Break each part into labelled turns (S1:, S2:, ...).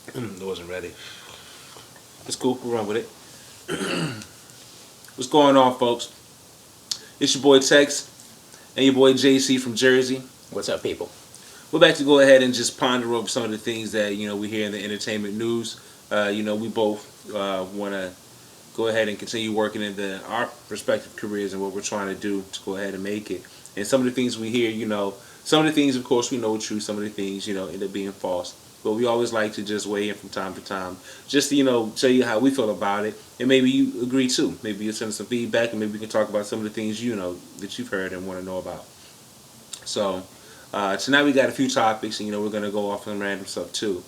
S1: I wasn't ready. It's cool. We'll run with it. What's going on, folks? It's your boy Tex and your boy JC from Jersey.
S2: What's up, people?
S1: We're back to go ahead and just ponder over some of the things that we hear in the entertainment news. We both want to go ahead and continue working in our respective careers and what we're trying to do to go ahead and make it. And some of the things we hear, some of the things, of course, we know are true. Some of the things, end up being false. But we always like to just weigh in from time to time, just to, tell you how we feel about it. And maybe you agree too. Maybe you'll send us some feedback and maybe we can talk about some of the things, that you've heard and want to know about. So, tonight we got a few topics and, we're going to go off on random stuff too.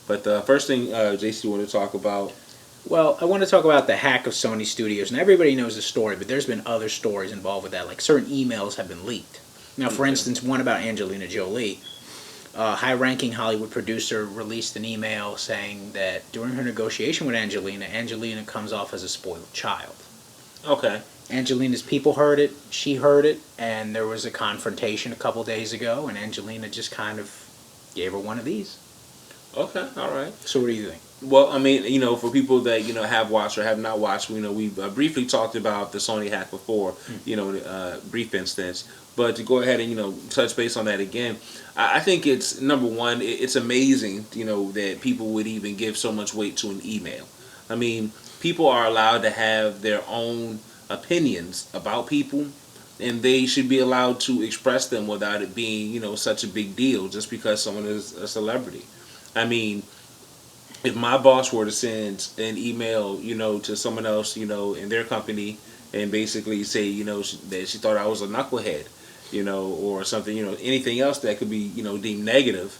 S1: But the first thing, JC, want to talk about.
S2: Well, I want to talk about the hack of Sony Studios. And everybody knows the story, but there's been other stories involved with that. Like certain emails have been leaked. Now, for instance, one about Angelina Jolie. A high-ranking Hollywood producer released an email saying that during her negotiation with Angelina comes off as a spoiled child.
S1: Okay.
S2: Angelina's people heard it, she heard it, and there was a confrontation a couple days ago, and Angelina just kind of gave her one of these.
S1: Okay, all right.
S2: So what do you think?
S1: Well, I mean, for people that, have watched or have not watched, we briefly talked about the Sony hack before, brief instance. But to go ahead and, touch base on that again, I think it's, number one, it's amazing, that people would even give so much weight to an email. I mean, people are allowed to have their own opinions about people, and they should be allowed to express them without it being, such a big deal just because someone is a celebrity. I mean, if my boss were to send an email, to someone else, in their company and basically say, that she thought I was a knucklehead, or something, anything else that could be, deemed negative,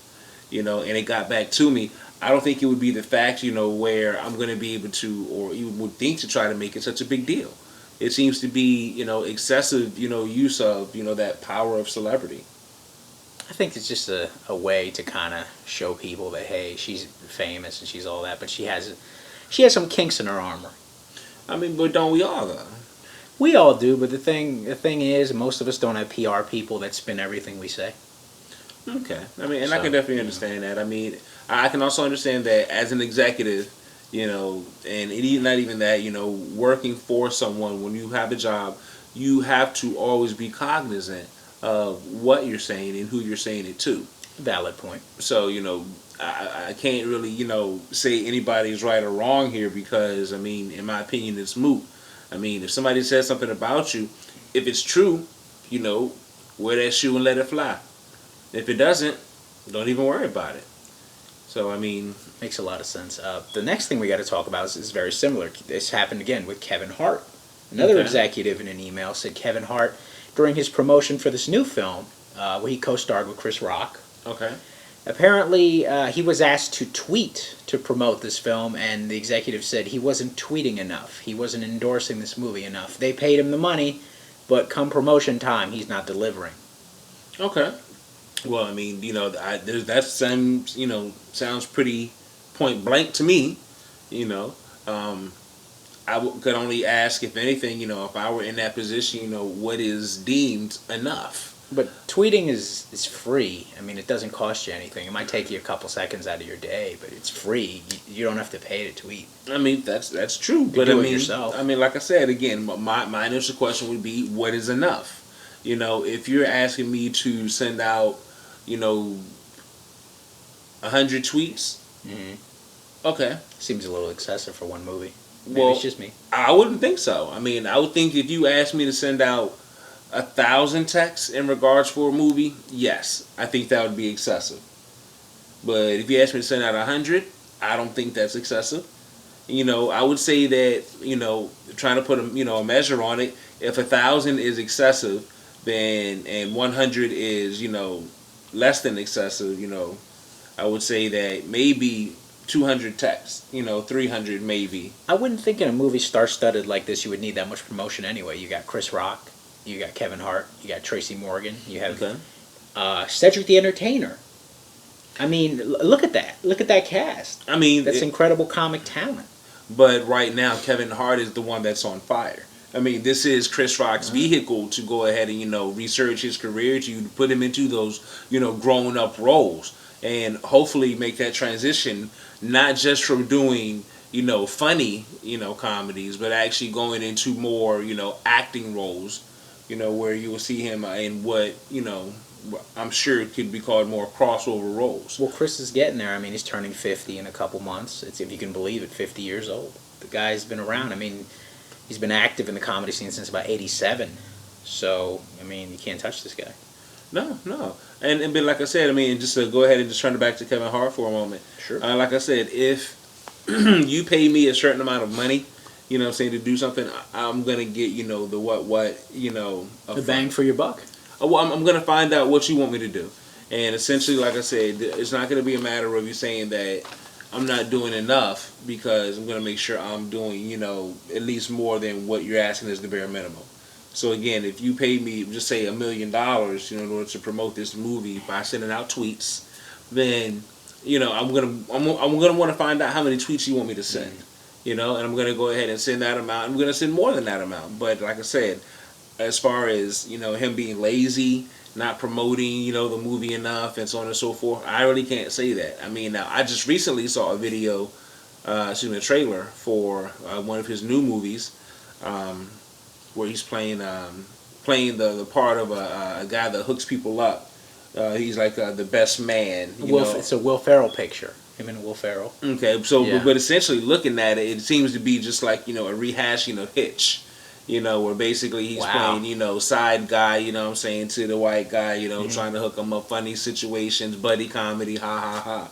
S1: and it got back to me, I don't think it would be the fact, where I'm going to be able to, or even would think to try to make it such a big deal. It seems to be, excessive, use of, that power of celebrity.
S2: I think it's just a way to kind of show people that, hey, she's famous and she's all that, but she has some kinks in her armor.
S1: I mean, but don't we all, though?
S2: We all do, but the thing is, most of us don't have PR people that spin everything we say.
S1: Okay. I mean, and I can definitely understand that. I mean, I can also understand that as an executive, and not even that, working for someone, when you have a job, you have to always be cognizant of what you're saying and who you're saying it to.
S2: Valid point.
S1: So, I can't really, say anybody's right or wrong here because, I mean, in my opinion, it's moot. I mean, if somebody says something about you, if it's true, wear that shoe and let it fly. If it doesn't, don't even worry about it. So, I mean...
S2: Makes a lot of sense. The next thing we got to talk about is very similar. This happened again with Kevin Hart. Another executive in an email said Kevin Hart, during his promotion for this new film, where he co-starred with Chris Rock.
S1: Okay.
S2: Apparently, he was asked to tweet to promote this film, and the executive said he wasn't tweeting enough. He wasn't endorsing this movie enough. They paid him the money, but come promotion time, he's not delivering.
S1: Okay. Well, I mean, that sounds pretty point blank to me. Could only ask, if anything, if I were in that position, what is deemed enough.
S2: But tweeting is free. I mean, it doesn't cost you anything. It might take you a couple seconds out of your day, but it's free. You don't have to pay to tweet.
S1: I mean, that's true.
S2: You
S1: but
S2: do
S1: I
S2: it
S1: mean,
S2: yourself.
S1: I mean, like I said again, my initial question would be, what is enough? If you're asking me to send out, 100 tweets, okay,
S2: seems a little excessive for one movie. Maybe
S1: well,
S2: it's just me.
S1: I wouldn't think so. I mean, I would think if you asked me to send out 1,000 texts in regards for a movie, yes, I think that would be excessive. But if you ask me to send out 100, I don't think that's excessive. I would say that, trying to put a measure on it, if 1,000 is excessive, then, and 100 is, less than excessive, I would say that maybe 200 texts, 300 maybe.
S2: I wouldn't think in a movie star-studded like this you would need that much promotion anyway. You got Chris Rock, you got Kevin Hart, you got Tracy Morgan, you have Cedric the Entertainer. I mean, look at that. Look at that cast.
S1: I mean...
S2: That's incredible comic talent.
S1: But right now, Kevin Hart is the one that's on fire. I mean, this is Chris Rock's vehicle to go ahead and, research his career, to put him into those, grown-up roles. and hopefully make that transition, not just from doing, funny, comedies, but actually going into more, acting roles, where you will see him in what, I'm sure it could be called more crossover roles.
S2: Well, Chris is getting there. I mean, he's turning 50 in a couple months. It's, if you can believe it, 50 years old. The guy's been around. I mean, he's been active in the comedy scene since about 87. So, I mean, you can't touch this guy.
S1: No, no. But like I said, I mean, just to go ahead and just turn it back to Kevin Hart for a moment.
S2: Sure.
S1: Like I said, if you pay me a certain amount of money, to do something, I'm going to get,
S2: The bang for your buck.
S1: Well, I'm going to find out what you want me to do. And essentially, like I said, it's not going to be a matter of you saying that I'm not doing enough, because I'm going to make sure I'm doing, at least more than what you're asking is the bare minimum. So again, if you pay me, just say $1 million, in order to promote this movie by sending out tweets, then, I'm gonna want to find out how many tweets you want me to send, and I'm gonna go ahead and send that amount. I'm gonna send more than that amount. But like I said, as far as him being lazy, not promoting the movie enough, and so on and so forth, I really can't say that. I mean, now I just recently saw a video, a trailer for one of his new movies. Where he's playing the part of a guy that hooks people up. He's like the best man.
S2: It's a Will Ferrell picture. Him and Will Ferrell.
S1: Okay, so
S2: Yeah.
S1: but essentially looking at it, it seems to be just like a rehash, Hitch. Where basically he's playing, side guy, what I'm saying, to the white guy, trying to hook him up, funny situations, buddy comedy, ha ha ha.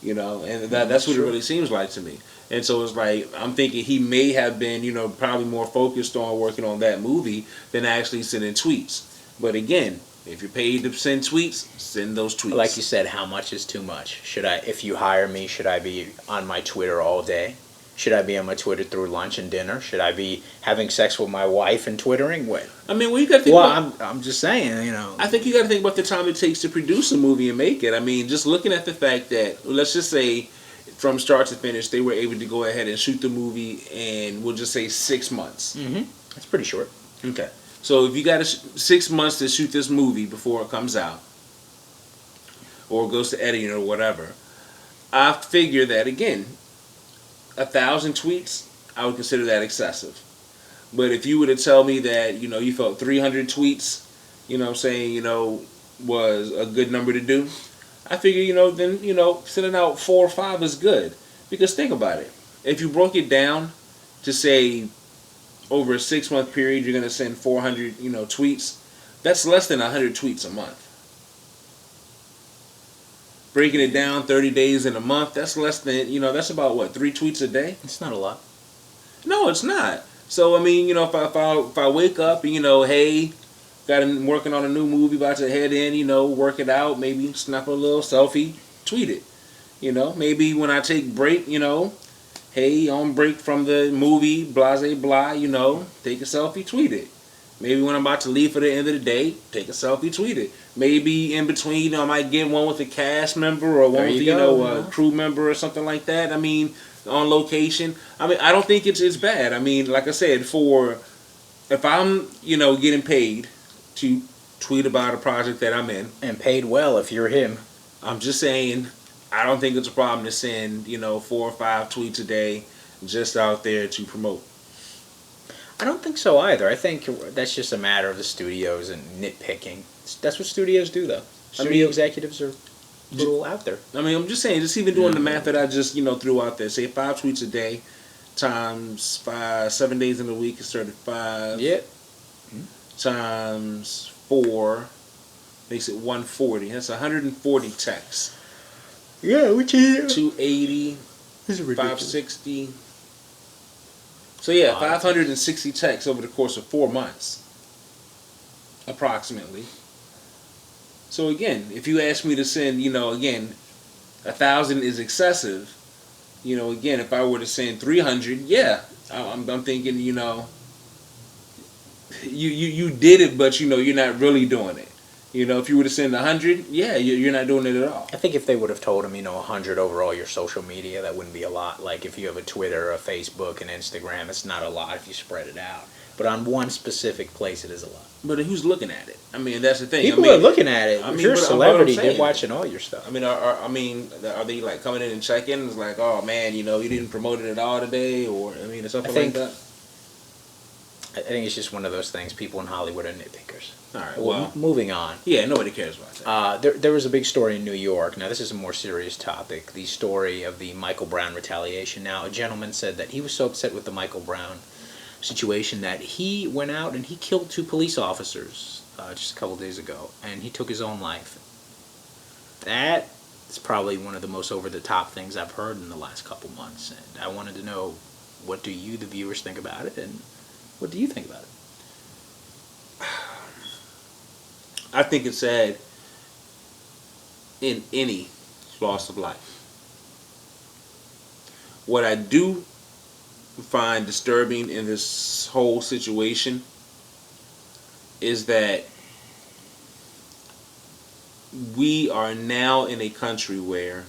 S1: And that's what it really seems like to me. And so it's like, I'm thinking he may have been, probably more focused on working on that movie than actually sending tweets. But again, if you're paid to send tweets, send those tweets.
S2: Like you said, how much is too much? If you hire me, should I be on my Twitter all day? Should I be on my Twitter through lunch and dinner? Should I be having sex with my wife and twittering? What?
S1: I mean, you got to think about...
S2: I'm just saying,
S1: I think you got to think about the time it takes to produce a movie and make it. I mean, just looking at the fact that, let's just say, from start to finish, they were able to go ahead and shoot the movie in, we'll just say, 6 months.
S2: Mm-hmm. That's pretty short.
S1: Okay. So if you got 6 months to shoot this movie before it comes out, or goes to editing or whatever, I figure that, again, 1,000 tweets, I would consider that excessive. But if you were to tell me that, you felt 300 tweets, was a good number to do, I figure, then, sending out 4 or 5 is good. Because think about it. If you broke it down to say over a 6-month period, you're going to send 400, tweets, that's less than 100 tweets a month. Breaking it down 30 days in a month, that's less than, that's about what, 3 tweets a day?
S2: It's not a lot.
S1: No, it's not. So, I mean, if I wake up and, hey, working on a new movie, about to head in, work it out, maybe snap a little selfie, tweet it. Maybe when I take break, hey, on break from the movie, blase blah, take a selfie, tweet it. Maybe when I'm about to leave for the end of the day, take a selfie, tweet it. Maybe in between, I might get one with a cast member or one with, a crew member or something like that. I mean, on location. I mean, I don't think it's bad. I mean, like I said, if I'm, getting paid to tweet about a project that I'm in.
S2: And paid well if you're him.
S1: I'm just saying, I don't think it's a problem to send, 4 or 5 tweets a day just out there to promote.
S2: I don't think so either. I think that's just a matter of the studios and nitpicking. That's what studios do, though. Studio executives are a little out there.
S1: I mean, I'm just saying, just even doing the math that I just, threw out there. Say 5 tweets a day times 7 days in a week is 35.
S2: Yep.
S1: Times 4 makes it 140. That's 140 texts.
S2: Yeah, which is
S1: 280.
S2: This is ridiculous.
S1: 560. So yeah, 560 texts over the course of 4 months, approximately. So again, if you ask me to send, again, 1,000 is excessive. Again, if I were to send 300, yeah, I'm thinking, you did it, but you're not really doing it. If you were to send 100, yeah, you're not doing it at all.
S2: I think if they would have told him, 100 over all your social media, that wouldn't be a lot. Like if you have a Twitter, a Facebook, and Instagram, it's not a lot if you spread it out. but on one specific place it is a lot.
S1: But who's looking at it? I mean, that's the thing.
S2: People are looking at it. If you're a celebrity, they're watching all your stuff.
S1: I mean, are they like coming in and checking? It's like, oh man, you didn't promote it at all today, or I mean, something like that.
S2: I think it's just one of those things. People in Hollywood are nitpickers.
S1: All right. Well,
S2: moving on.
S1: Yeah, nobody cares about that.
S2: There was a big story in New York. Now, this is a more serious topic. The story of the Michael Brown retaliation. Now, a gentleman said that he was so upset with the Michael Brown situation that he went out and he killed 2 police officers just a couple days ago, and he took his own life. That is probably one of the most over-the-top things I've heard in the last couple months, and I wanted to know, what do you, the viewers, think about it, and what do you think about it?
S1: I think it's sad in any loss of life. What I do find disturbing in this whole situation is that we are now in a country where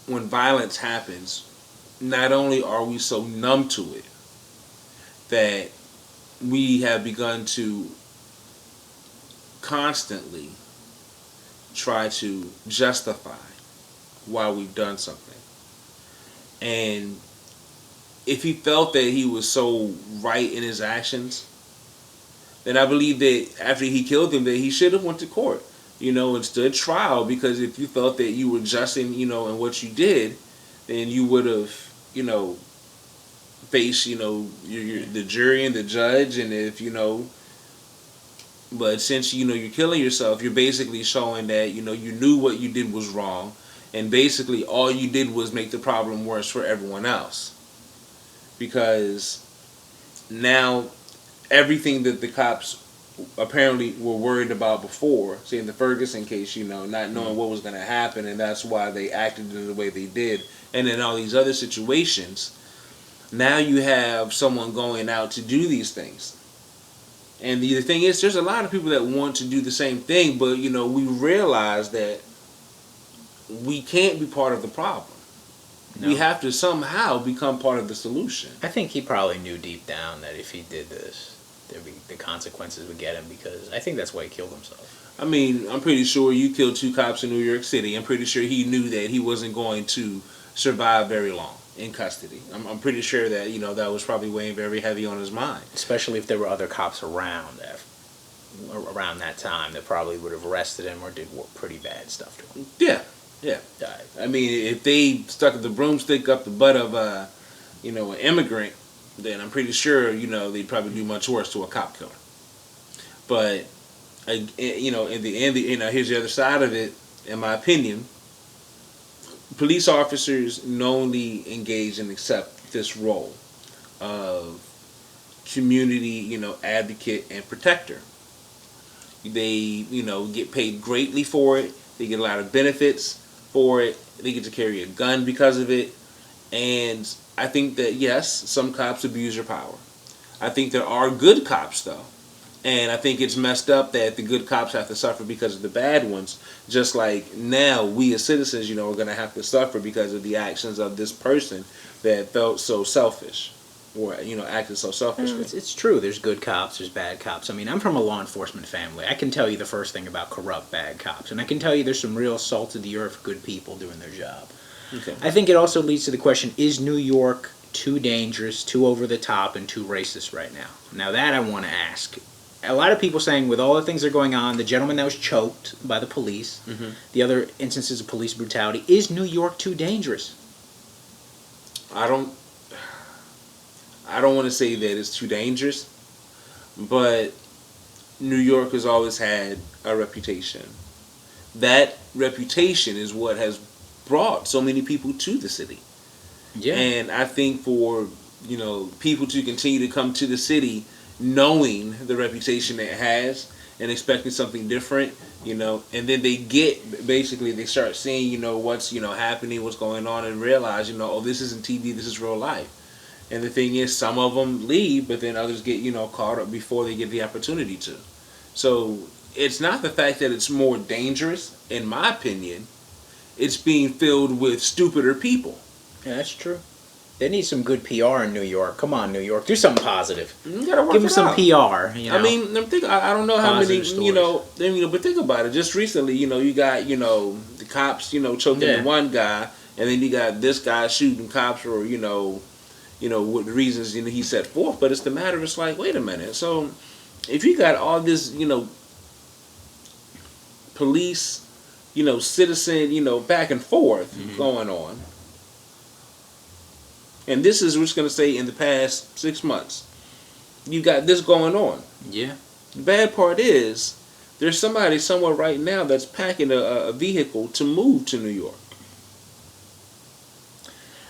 S1: when violence happens, not only are we so numb to it that we have begun to constantly try to justify why we've done something. And if he felt that he was so right in his actions, then I believe that after he killed him, that he should have went to court, and stood trial. Because if you felt that you were just in what you did, then you would have, faced, the jury and the judge, and if but since you're killing yourself, you're basically showing that you knew what you did was wrong, and basically all you did was make the problem worse for everyone else. Because now everything that the cops apparently were worried about before, say in the Ferguson case, not knowing what was going to happen, and that's why they acted in the way they did, and in all these other situations, now you have someone going out to do these things. And the thing is, there's a lot of people that want to do the same thing, but, we realize that we can't be part of the problem. No. We have to somehow become part of the solution.
S2: I think he probably knew deep down that if he did this, the consequences would get him, because I think that's why he killed himself.
S1: I mean, I'm pretty sure you killed 2 cops in New York City. I'm pretty sure he knew that he wasn't going to survive very long in custody. I'm pretty sure that, that was probably weighing very heavy on his mind.
S2: Especially if there were other cops around that time that probably would have arrested him or did pretty bad stuff to him.
S1: Yeah. I mean, if they stuck the broomstick up the butt of, an immigrant, then I'm pretty sure, they'd probably do much worse to a cop killer. But, in the end, here's the other side of it, in my opinion. Police officers knowingly engage and accept this role of community, advocate and protector. They, get paid greatly for it. They get a lot of benefits for it. They get to carry a gun because of it. And I think that, yes, some cops abuse their power. I think there are good cops, though. And I think it's messed up that the good cops have to suffer because of the bad ones. Just like now, we as citizens, are going to have to suffer because of the actions of this person that felt so selfish or, acted so selfishly.
S2: It's true. There's good cops. There's bad cops. I mean, I'm from a law enforcement family. I can tell you the first thing about corrupt, bad cops. And I can tell you there's some real salt-of-the-earth good people doing their job. Okay. I think it also leads to the question, is New York too dangerous, too over-the-top, and too racist right now? Now, that I want to ask. A lot of people saying with all the things that are going on, the gentleman that was choked by the police, the other instances of police brutality, is New York too dangerous?
S1: I don't want to say that it's too dangerous, but New York has always had a reputation. That reputation is what has brought so many people to the city. Yeah. And I think for, people to continue to come to the city knowing the reputation it has and expecting something different, and then they start seeing, what's, happening, what's going on, and realize, oh, this isn't TV, this is real life. And the thing is, some of them leave, but then others get, caught up before they get the opportunity to. So it's not the fact that it's more dangerous, in my opinion. It's being filled with stupider people.
S2: Yeah, that's true. They need some good PR in New York. Come on, New York, do something positive.
S1: You gotta work
S2: Give them
S1: it
S2: some
S1: out.
S2: PR. You know?
S1: I mean, I don't know how many,
S2: Positive
S1: but think about it. Just recently, you got, the cops, choking the one guy, and then you got this guy shooting cops for, what the reasons he set forth. But it's the matter. It's like, wait a minute. So, if you got all this, police, citizen, back and forth going on, and this is what's going to say in the past 6 months, you got this going on.
S2: Yeah.
S1: The bad part is there's somebody somewhere right now that's packing a vehicle to move to New York.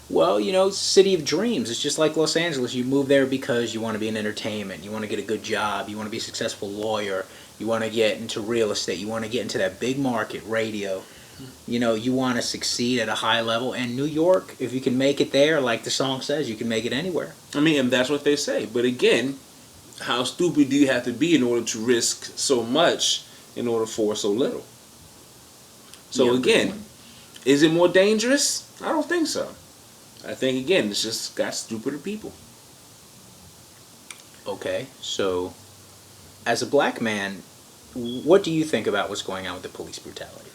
S2: Well, city of dreams. It's just like Los Angeles. You move there because you want to be in entertainment. You want to get a good job. You want to be a successful lawyer. You want to get into real estate. You want to get into that big market, radio. You want to succeed at a high level. And New York, if you can make it there, like the song says, you can make it anywhere.
S1: I mean, and that's what they say. But again, how stupid do you have to be in order to risk so much in order for so little? So again, is it more dangerous? I don't think so. I think, again, it's just got stupider people.
S2: Okay, so as a black man, what do you think about what's going on with the police brutality?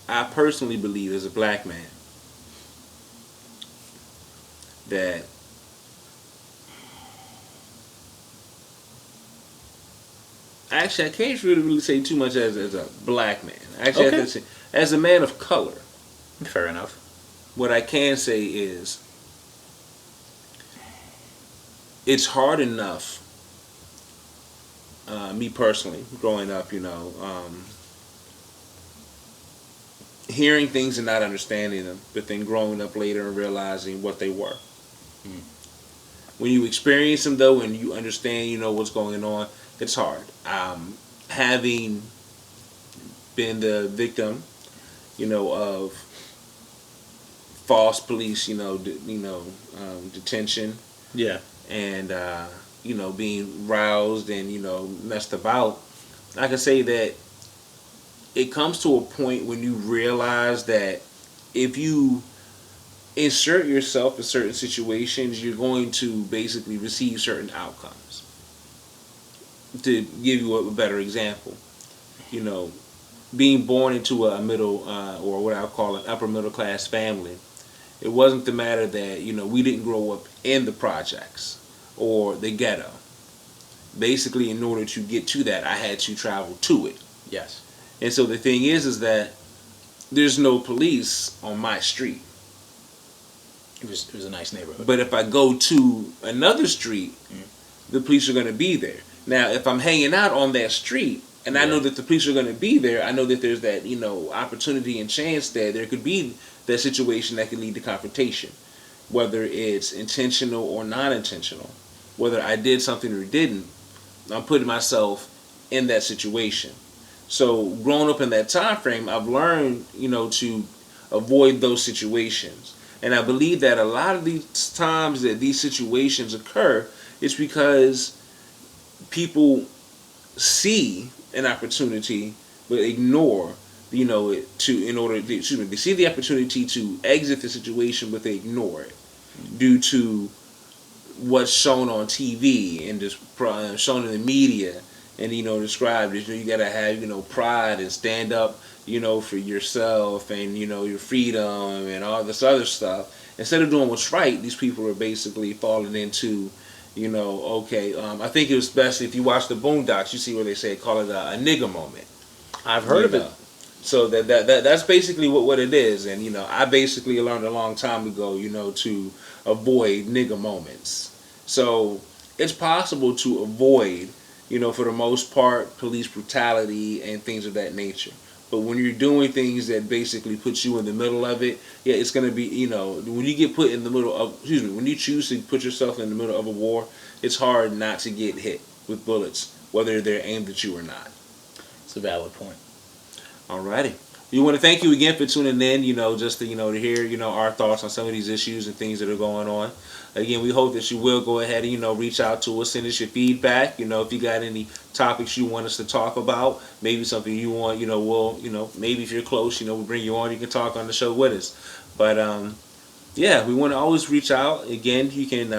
S1: I personally believe, as a black man, that actually I can't really say too much as a black man. Actually, I have to say, as a man of color.
S2: Fair enough.
S1: What I can say is it's hard enough, me personally, growing up, hearing things and not understanding them, but then growing up later and realizing what they were. When you experience them, though, and you understand, what's going on, it's hard. Having been the victim, of false police, detention.
S2: Yeah.
S1: And, being roused and, messed about, I can say that it comes to a point when you realize that if you insert yourself in certain situations, you're going to basically receive certain outcomes. To give you a better example, being born into a middle, or what I call an upper middle class family, it wasn't the matter that, we didn't grow up in the projects or the ghetto. Basically, in order to get to that, I had to travel to it.
S2: Yes.
S1: And so the thing is that there's no police on my street.
S2: It was a nice neighborhood.
S1: But if I go to another street, the police are going to be there. Now, if I'm hanging out on that street, and I know that the police are going to be there, I know that there's that, opportunity and chance that there could be that situation that could lead to confrontation. Whether it's intentional or non-intentional. Whether I did something or didn't, I'm putting myself in that situation. So, growing up in that time frame, I've learned, to avoid those situations. And I believe that a lot of these times that these situations occur, it's because people see an opportunity but ignore, they see the opportunity to exit the situation but they ignore it due to what's shown on TV and just shown in the media and described as you gotta have pride and stand up for yourself and your freedom and all this other stuff. Instead of doing what's right, these people are basically falling into I think it was best if you watch the Boondocks, you see where they say call it a nigga moment.
S2: I've heard of it.
S1: So that's basically what it is. And I basically learned a long time ago to avoid nigga moments. So it's possible to avoid for the most part police brutality and things of that nature. But when you're doing things that basically put you in the middle of it, it's going to be, when you get put in the middle of, when you choose to put yourself in the middle of a war, it's hard not to get hit with bullets, whether they're aimed at you or not.
S2: It's a valid point.
S1: Alrighty. we want to thank you again for tuning in. Just to to hear our thoughts on some of these issues and things that are going on. Again, we hope that you will go ahead and reach out to us, send us your feedback. If you got any topics you want us to talk about, maybe something you want, we'll maybe if you're close, we'll bring you on. You can talk on the show with us. But yeah, we want to always reach out. Again, you can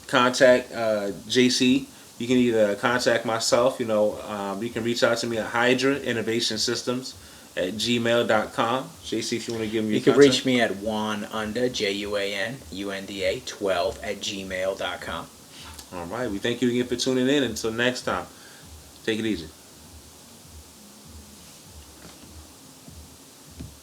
S1: contact JC. You can either contact myself. You can reach out to me at Hydra Innovation Systems at gmail.com. JC, if you want to give me your
S2: You can
S1: contact.
S2: reach me at Juanunda, JUANUNDA 12 at gmail.com.
S1: All right. We thank you again for tuning in. Until next time, take it easy.